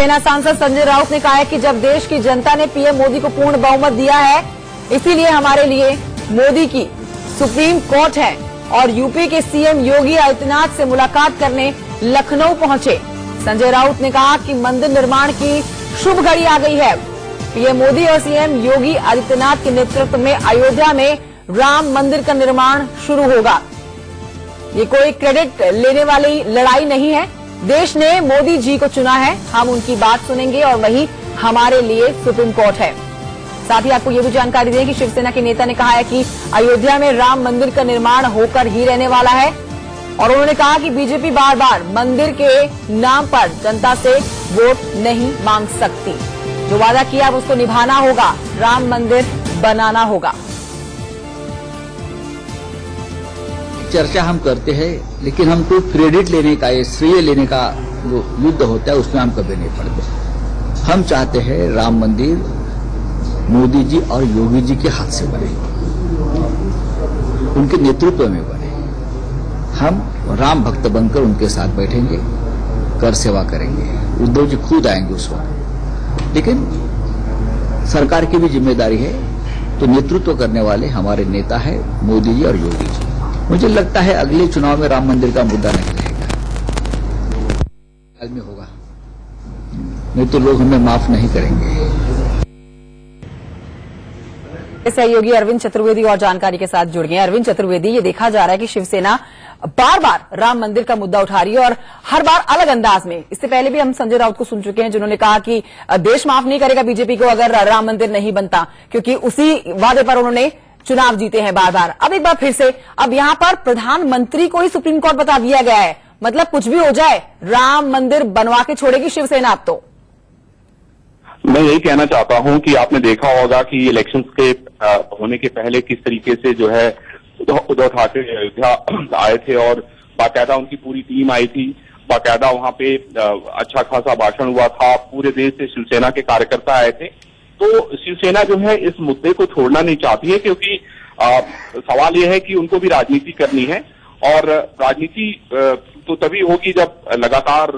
शिवसेना सांसद संजय राउत ने कहा है कि जब देश की जनता ने पीएम मोदी को पूर्ण बहुमत दिया है, इसीलिए हमारे लिए मोदी की सुप्रीम कोर्ट है। और यूपी के सीएम योगी आदित्यनाथ से मुलाकात करने लखनऊ पहुंचे। संजय राउत ने कहा कि मंदिर निर्माण की शुभ घड़ी आ गई है। पीएम मोदी और सीएम योगी आदित्यनाथ के नेतृत्व में अयोध्या में राम मंदिर का निर्माण शुरू होगा। ये कोई क्रेडिट लेने वाली लड़ाई नहीं है। देश ने मोदी जी को चुना है, हम उनकी बात सुनेंगे और वही हमारे लिए सुप्रीम कोर्ट है। साथ ही आपको ये भी जानकारी दें कि शिवसेना के नेता ने कहा है कि अयोध्या में राम मंदिर का निर्माण होकर ही रहने वाला है। और उन्होंने कहा कि बीजेपी बार बार मंदिर के नाम पर जनता से वोट नहीं मांग सकती। जो वादा किया उसको निभाना होगा, राम मंदिर बनाना होगा। चर्चा हम करते हैं, लेकिन हमको क्रेडिट लेने का, ये श्रेय लेने का जो युद्ध होता है उसमें हम कभी नहीं पड़ते। हम चाहते हैं राम मंदिर मोदी जी और योगी जी के हाथ से बने, उनके नेतृत्व में बने। हम राम भक्त बनकर उनके साथ बैठेंगे, कर सेवा करेंगे। उद्धव जी खुद आएंगे उस वक्त, लेकिन सरकार की भी जिम्मेदारी है। तो नेतृत्व करने वाले हमारे नेता है मोदी जी और योगी जी। मुझे लगता है अगले चुनाव में राम मंदिर का मुद्दा नहीं रहेगा, हाल में होगा, नहीं तो लोग हमें माफ नहीं करेंगे। सहयोगी अरविंद चतुर्वेदी और जानकारी के साथ जुड़ गए। अरविंद चतुर्वेदी, ये देखा जा रहा है कि शिवसेना बार बार राम मंदिर का मुद्दा उठा रही है और हर बार अलग अंदाज में। इससे पहले भी हम संजय राउत को सुन चुके हैं जिन्होंने कहा कि देश माफ नहीं करेगा बीजेपी को अगर राम मंदिर नहीं बनता, क्योंकि उसी वादे पर उन्होंने चुनाव जीते हैं बार बार। अब एक बार फिर से अब यहां पर प्रधानमंत्री को ही सुप्रीम कोर्ट बता दिया गया है। मतलब कुछ भी हो जाए, राम मंदिर बनवा के छोड़ेगी शिवसेना। अब तो मैं यही कहना चाहता हूं कि आपने देखा होगा कि इलेक्शंस के होने के पहले किस तरीके से जो है उद्धव ठाकरे अयोध्या आए थे और बाकायदा उनकी पूरी टीम आई थी। बाकायदा वहां पे अच्छा खासा भाषण हुआ था, पूरे देश से शिवसेना के कार्यकर्ता आए थे। तो शिवसेना जो है इस मुद्दे को छोड़ना नहीं चाहती है, क्योंकि सवाल यह है कि उनको भी राजनीति करनी है और राजनीति तो तभी होगी जब लगातार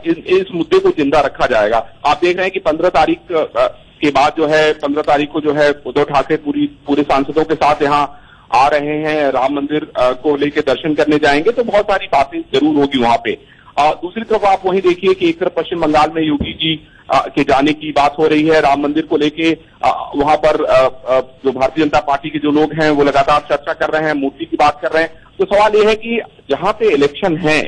इस मुद्दे को जिंदा रखा जाएगा। आप देख रहे हैं कि 15 तारीख के बाद जो है 15 तारीख को जो है उद्धव ठाकरे पूरे सांसदों के साथ यहाँ आ रहे हैं, राम मंदिर को लेकर दर्शन करने जाएंगे। तो बहुत सारी बातें जरूर होगी वहां पे। दूसरी तरफ आप वहीं देखिए कि एक तरफ पश्चिम बंगाल में योगी जी के जाने की बात हो रही है राम मंदिर को लेके। वहां पर जो भारतीय जनता पार्टी के जो लोग हैं वो लगातार चर्चा कर रहे हैं, मूर्ति की बात कर रहे हैं। तो सवाल ये है कि जहां पे इलेक्शन है,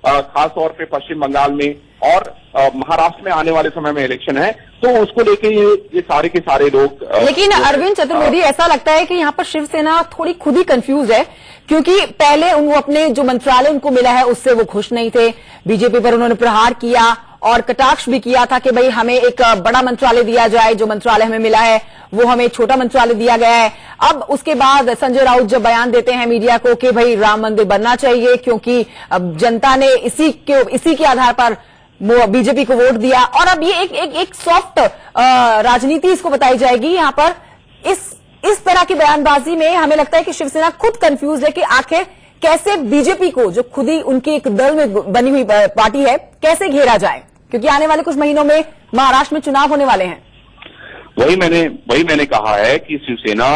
खास तौर पे पश्चिम बंगाल में और महाराष्ट्र में आने वाले समय में इलेक्शन है, तो उसको लेके ये सारे के सारे लोग लेकिन अरविंद चतुर्वेदी, ऐसा लगता है कि यहाँ पर शिवसेना थोड़ी खुद ही कंफ्यूज है, क्योंकि पहले उनको अपने जो मंत्रालय उनको मिला है उससे वो खुश नहीं थे। बीजेपी पर उन्होंने प्रहार किया और कटाक्ष भी किया था कि भाई हमें एक बड़ा मंत्रालय दिया जाए, जो मंत्रालय हमें मिला है वो हमें छोटा मंत्रालय दिया गया है। अब उसके बाद संजय राउत जब बयान देते हैं मीडिया को कि भाई राम मंदिर बनना चाहिए, क्योंकि अब जनता ने इसी के आधार पर बीजेपी को वोट दिया। और अब ये एक सॉफ्ट राजनीति इसको बताई जाएगी यहाँ पर। इस तरह की बयानबाजी में हमें लगता है कि शिवसेना खुद कंफ्यूज है कि आखिर कैसे बीजेपी को, जो खुद ही उनकी एक दल में बनी हुई पार्टी है, कैसे घेरा जाए, क्योंकि आने वाले कुछ महीनों में महाराष्ट्र में चुनाव होने वाले हैं। वही मैंने कहा है कि शिवसेना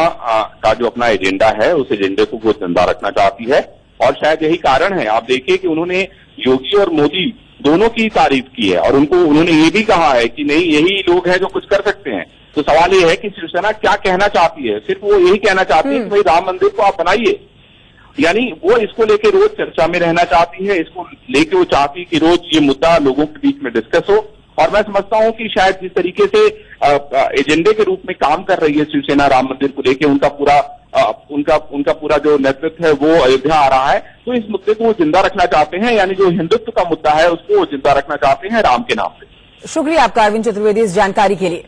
का जो अपना एजेंडा है उस एजेंडे को वो जिंदा रखना चाहती है और शायद यही कारण है। आप देखिए कि उन्होंने योगी और मोदी दोनों की तारीफ की है और उन्होंने ये भी कहा है कि नहीं, यही लोग हैं जो कुछ कर सकते हैं। तो सवाल ये है कि शिवसेना क्या कहना चाहती है। सिर्फ वो यही कहना चाहती है कि भाई राम मंदिर को आप बनाइए, यानी वो इसको लेके रोज चर्चा में रहना चाहती है, इसको लेके वो चाहती है कि रोज ये मुद्दा लोगों के बीच में डिस्कस हो। और मैं समझता हूं कि शायद जिस तरीके से एजेंडे के रूप में काम कर रही है शिवसेना राम मंदिर को लेके, उनका पूरा जो नेतृत्व है वो अयोध्या आ रहा है, तो इस मुद्दे को वो जिंदा रखना चाहते हैं, यानी जो हिंदुत्व का मुद्दा है उसको वो जिंदा रखना चाहते हैं राम के नाम पे। शुक्रिया आपका अरविंद चतुर्वेदी इस जानकारी के लिए।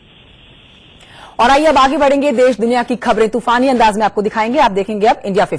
और आइए अब आगे बढ़ेंगे, देश दुनिया की खबरें तूफानी अंदाज में आपको दिखाएंगे। आप देखेंगे अब इंडिया 50।